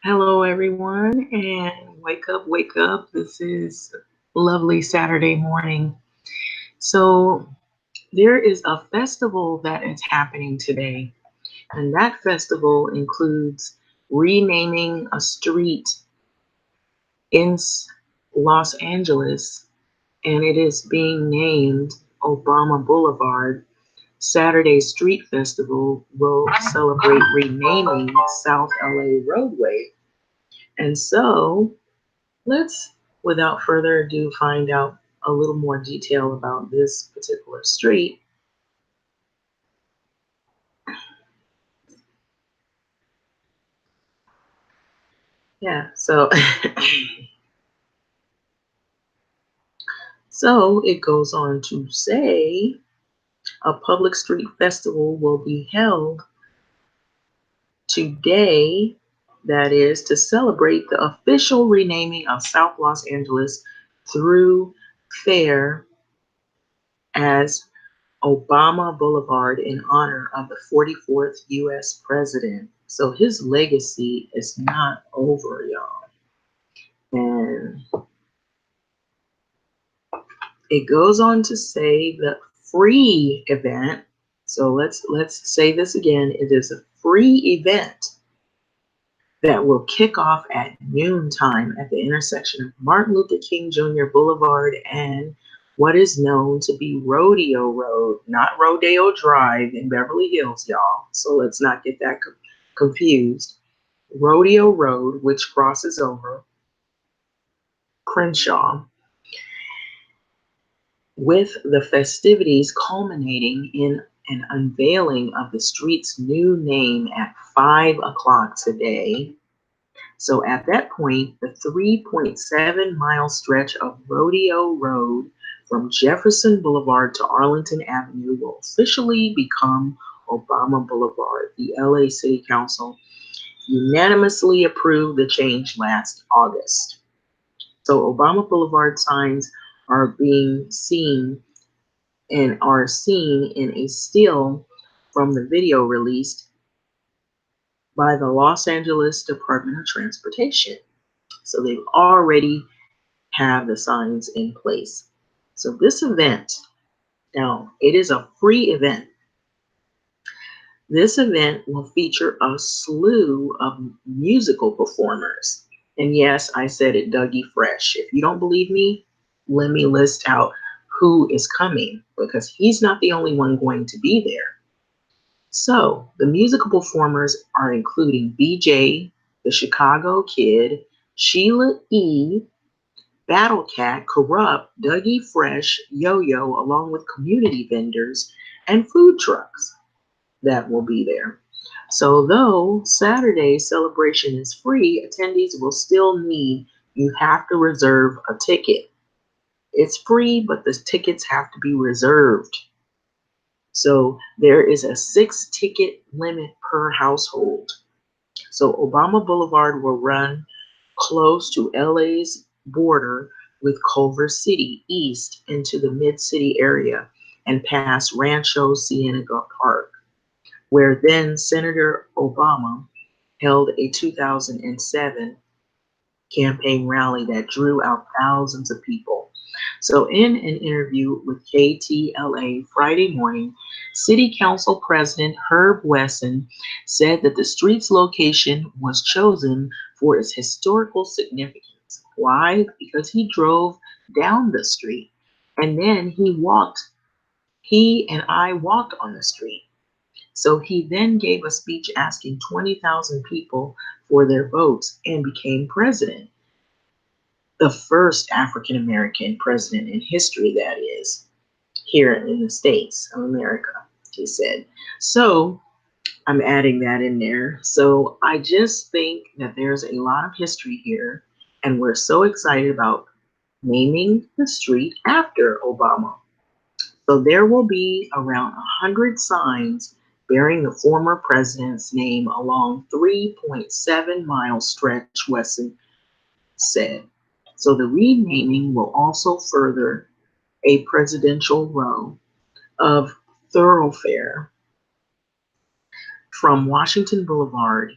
Hello, everyone, and wake up, wake up. This is lovely Saturday morning. So, there is a festival that is happening today, and that festival includes renaming a street in Los Angeles, and it is being named Obama Boulevard. Saturday's Street Festival will celebrate renaming South LA Roadway. And so, let's, without further ado, find out a little more detail about this particular street. Yeah, so so it goes on to say a public street festival will be held today, that is to celebrate the official renaming of South Los Angeles through fair as Obama Boulevard in honor of the 44th U.S. president. So his legacy is not over, y'all. And it goes on to say the free event. So let's say this again. It is a free event that will kick off at noontime at the intersection of Martin Luther King Jr. Boulevard and what is known to be Rodeo Road, not Rodeo Drive in Beverly Hills, y'all. So let's not get that confused. Rodeo Road, which crosses over Crenshaw, with the festivities culminating in an unveiling of the street's new name at 5 o'clock today. So at that point, the 3.7-mile stretch of Rodeo Road from Jefferson Boulevard to Arlington Avenue will officially become Obama Boulevard. The LA City Council unanimously approved the change last August. So Obama Boulevard signs are being seen and are seen in a still from the video released by the Los Angeles Department of Transportation. So they've already have the signs in place. So this event, now it is a free event. This event will feature a slew of musical performers. And yes, I said it, Dougie Fresh. If you don't believe me, let me list out who is coming because he's not the only one going to be there. So the musical performers are including BJ, the Chicago Kid, Sheila E., Battle Cat, Corrupt, Dougie Fresh, Yo-Yo, along with community vendors and food trucks that will be there. So though Saturday's celebration is free, attendees will still need, you have to reserve a ticket. It's free, but the tickets have to be reserved. So there is a 6 ticket limit per household. So Obama Boulevard will run close to LA's border with Culver City east into the mid-city area and past Rancho Cienega Park, where then Senator Obama held a 2007 campaign rally that drew out thousands of people. So, in an interview with KTLA Friday morning, City Council President Herb Wesson said that the street's location was chosen for its historical significance. Why? Because he drove down the street and then he and I walked on the street. So he then gave a speech asking 20,000 people for their votes and became president, the first African American president in history, that is, here in the States of America, he said. So I'm adding that in there. So I just think that there's a lot of history here, and we're so excited about naming the street after Obama. So there will be around 100 signs bearing the former president's name along 3.7-mile stretch, Wesson said. So the renaming will also further a presidential row of thoroughfare from Washington Boulevard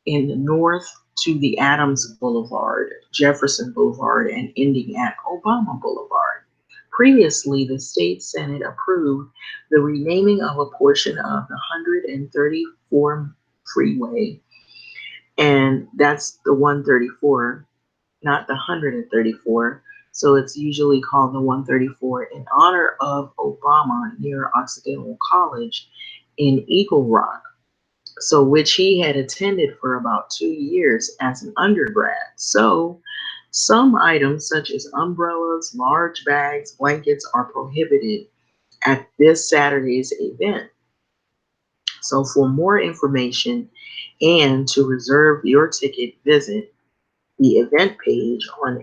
in the north to the Adams Boulevard, Jefferson Boulevard, and ending at Obama Boulevard. Previously, the state Senate approved the renaming of a portion of the 134 freeway, and that's the 134, not the 134. So it's usually called the 134 in honor of Obama near Occidental College in Eagle Rock, so which he had attended for about 2 years as an undergrad. So some items such as umbrellas, large bags, blankets are prohibited at this Saturday's event. So for more information and to reserve your ticket, visit the event page on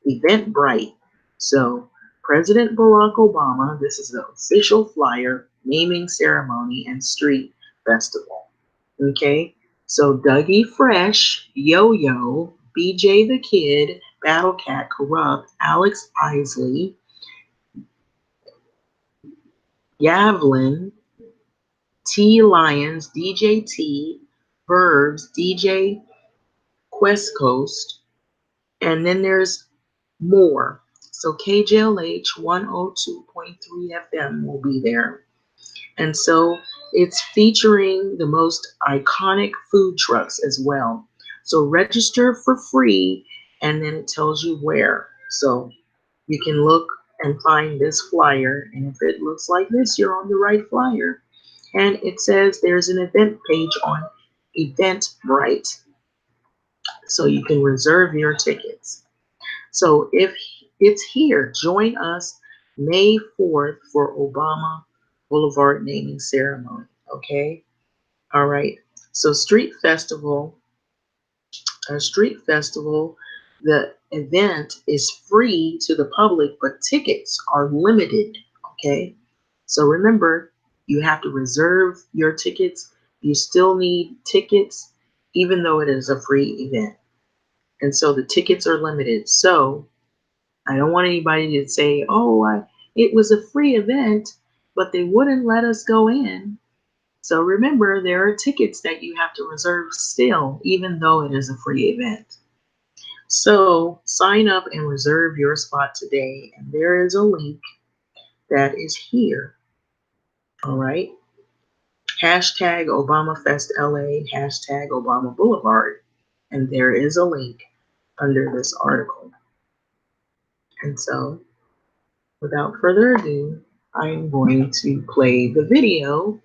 Eventbrite. So President Barack Obama, this is the official flyer, naming ceremony, and street festival. Okay, so Dougie Fresh, Yo Yo, BJ the Kid, Battle Cat Corrupt, Alex Isley, Yavlin, T Lions, DJ T, Verbs, DJ Quest Coast, and then there's more. So KJLH 102.3 FM will be there. And so it's featuring the most iconic food trucks as well. So register for free, and then it tells you where. So you can look and find this flyer, and if it looks like this, you're on the right flyer. And it says there's an event page on Eventbrite, so you can reserve your tickets. So if it's here, join us May 4th for Obama Boulevard naming ceremony. Okay? All right. So street festival, the event is free to the public, but tickets are limited. Okay? So remember, you have to reserve your tickets. You still need tickets, even though it is a free event. And so the tickets are limited. So I don't want anybody to say, oh, it was a free event, but they wouldn't let us go in. So remember, there are tickets that you have to reserve still, even though it is a free event. So sign up and reserve your spot today. And there is a link that is here. All right. Hashtag ObamaFestLA, hashtag Obama Boulevard. And there is a link under this article. And so, without further ado, I'm going to play the video,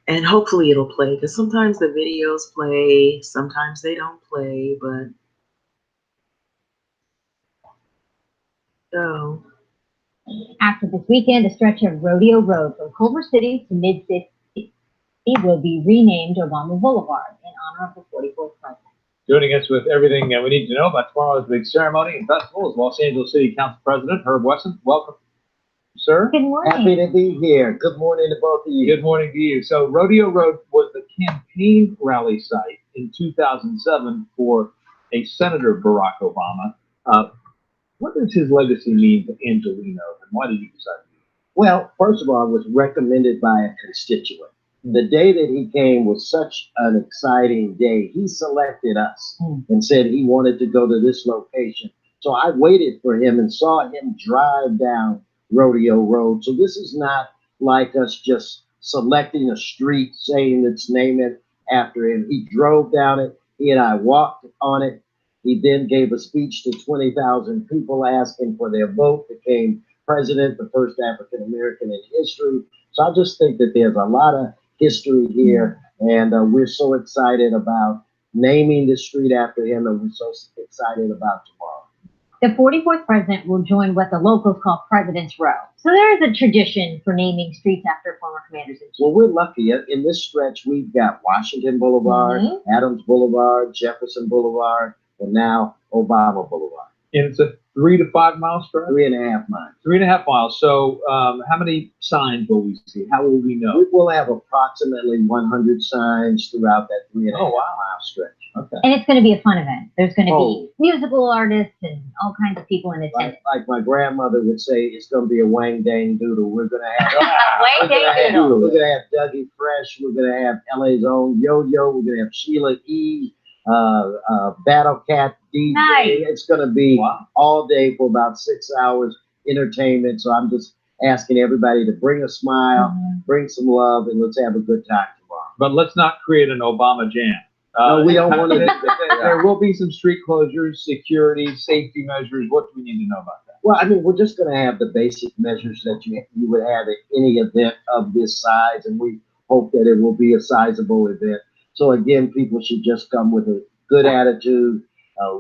and hopefully it'll play, because sometimes the videos play, sometimes they don't play, but so. After this weekend, a stretch of Rodeo Road from Culver City to Mid-City will be renamed Obama Boulevard in honor of the 44th president. Joining us with everything we need to know about tomorrow's big ceremony and festival is Los Angeles City Council President Herb Wesson. Welcome, sir. Good morning. Happy to be here. Good morning to both of you. Good morning to you. So Rodeo Road was the campaign rally site in 2007 for a Senator Barack Obama. What does his legacy mean to Angelenos, and why did you decide to do it? Well, first of all, I was recommended by a constituent. The day that he came was such an exciting day. He selected us and said he wanted to go to this location. So I waited for him and saw him drive down Rodeo Road. So this is not like us just selecting a street, saying let's name it after him. He drove down it. He and I walked on it. He then gave a speech to 20,000 people asking for their vote, became president, the first African American in history. So I just think that there's a lot of history here, and we're so excited about naming the street after him, and we're so excited about tomorrow. The 44th president will join what the locals call President's Row. So there is a tradition for naming streets after former commanders in chief. Well, we're lucky. In this stretch, we've got Washington Boulevard, Adams Boulevard, Jefferson Boulevard, and now Obama Boulevard. And it's a 3 to 5 mile stretch? 3.5 miles. 3.5 miles. So how many signs will we see? How will we know? We will have approximately 100 signs throughout that 3.5 mile stretch. Okay. And it's going to be a fun event. There's going to be musical artists and all kinds of people in attendance. Like my grandmother would say, it's going to be a wang dang doodle. We're going to have Wang dang doodle. We're going to have Dougie Fresh. We're going to have LA's own Yo Yo. We're going to have Sheila E. Battle Cat DJ. Nice. It's going to be all day for about 6 hours entertainment. So I'm just asking everybody to bring a smile, bring some love, and let's have a good time tomorrow. But let's not create an Obama jam. No, we don't want to. There will be some street closures, security, safety measures. What do we need to know about that? Well, I mean, we're just going to have the basic measures that you would have at any event of this size, and we hope that it will be a sizable event. So again, people should just come with a good attitude,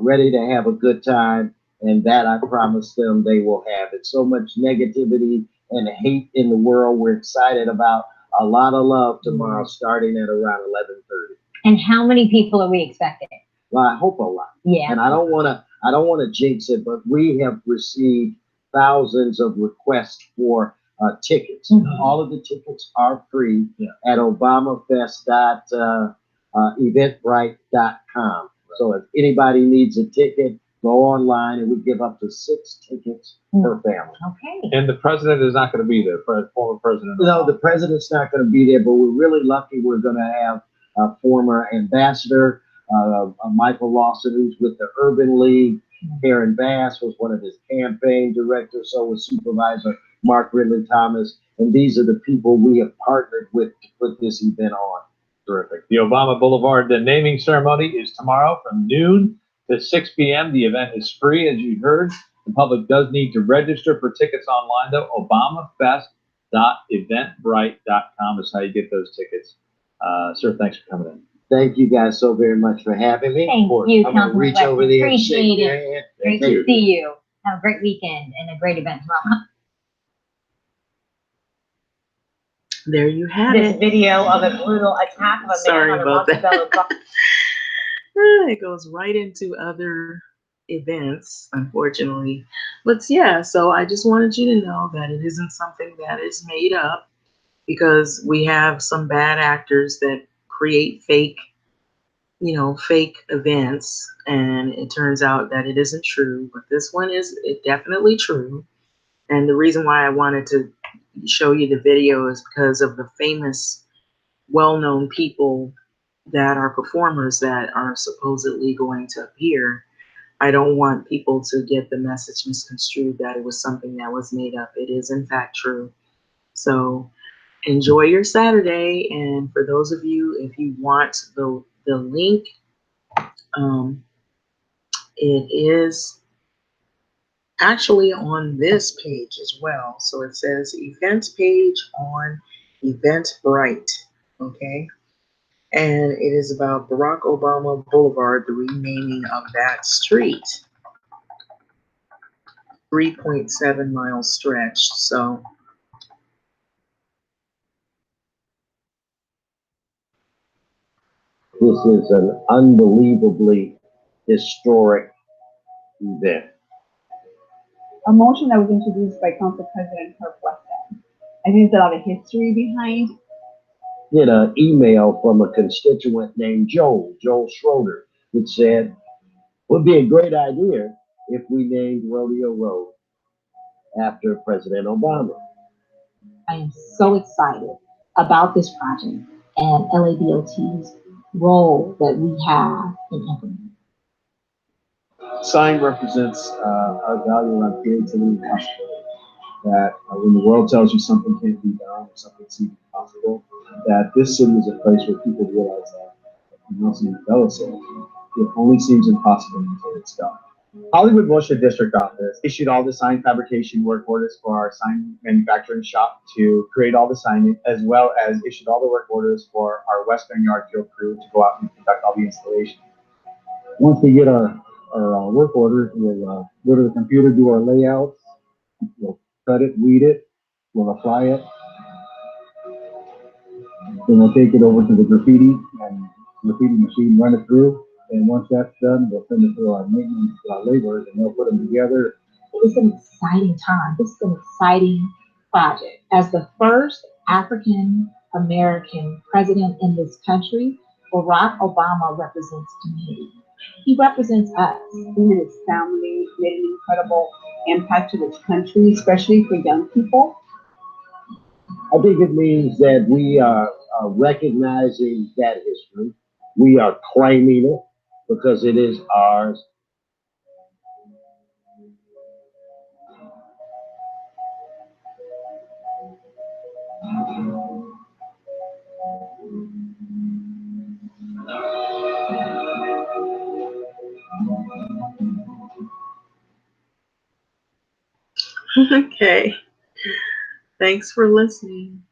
ready to have a good time, and that I promise them they will have. It's so much negativity and hate in the world. We're excited about a lot of love tomorrow, starting at around 11:30. And how many people are we expecting? Well, I hope a lot. Yeah. And I don't want to jinx it, but we have received thousands of requests for tickets. All of the tickets are free at obamafest.eventbrite.com. So if anybody needs a ticket, go online, and we give up to 6 tickets per family. Okay. And the president is not going to be there, former president. No, the president's not going to be there, but we're really lucky. We're going to have former ambassador Michael Lawson, who's with the Urban League. Karen Bass was one of his campaign directors. So was Supervisor Mark Ridley Thomas. And these are the people we have partnered with to put this event on. Terrific. The Obama Boulevard naming ceremony is tomorrow from noon to 6 p.m. The event is free, as you heard. The public does need to register for tickets online, though. obamafest.eventbrite.com is how you get those tickets. Sir, thanks for coming in. Thank you guys so very much for having me. Thank you, I'm going to reach over there and shake your hand. Great to see you. Have a great weekend and a great event tomorrow. There you have This it. video of a brutal attack of a Sorry man on a about that. Montebello car. It goes right into other events, unfortunately. But yeah, so I just wanted you to know that it isn't something that is made up, because we have some bad actors that create fake events, and it turns out that it isn't true. But this one is definitely true. And the reason why I wanted to show you the video is because of the famous, well-known people that are performers that are supposedly going to appear. I don't want people to get the message misconstrued that it was something that was made up. It is in fact true. So enjoy your Saturday. And for those of you, if you want the link, it is actually on this page as well. So it says event page on Eventbrite. Okay. And it is about Barack Obama Boulevard, the renaming of that street. 3.7 miles stretched. So this is an unbelievably historic event. A motion that was introduced by Council President Kirk Weston. I think there's a lot of history behind. Get an email from a constituent named Joel Schroeder, which said, would be a great idea if we named Rodeo Road after President Obama. I am so excited about this project and LADOT's role that we have in implementing. Sign represents our value around creativity and possibility. That when the world tells you something can't be done or something seems impossible, that this city is a place where people realize that, Nelson Mandela said, it only seems impossible until it's done. Hollywood Bullshit District Office issued all the sign fabrication work orders for our sign manufacturing shop to create all the signage, as well as issued all the work orders for our Western Yard field crew to go out and conduct all the installation. Once we get our work orders, we'll go to the computer, do our layouts, we'll cut it, weed it, we'll apply it, then we'll take it over to the graffiti machine, run it through, and once that's done, we'll send it to our maintenance, laborers, and they'll put them together. It's an exciting time. This is an exciting project. As the first African American president in this country, Barack Obama represents community. He represents us. He and his family made an incredible impact to this country, especially for young people. I think it means that we are recognizing that history. We are claiming it. because it is ours. Okay. Thanks for listening.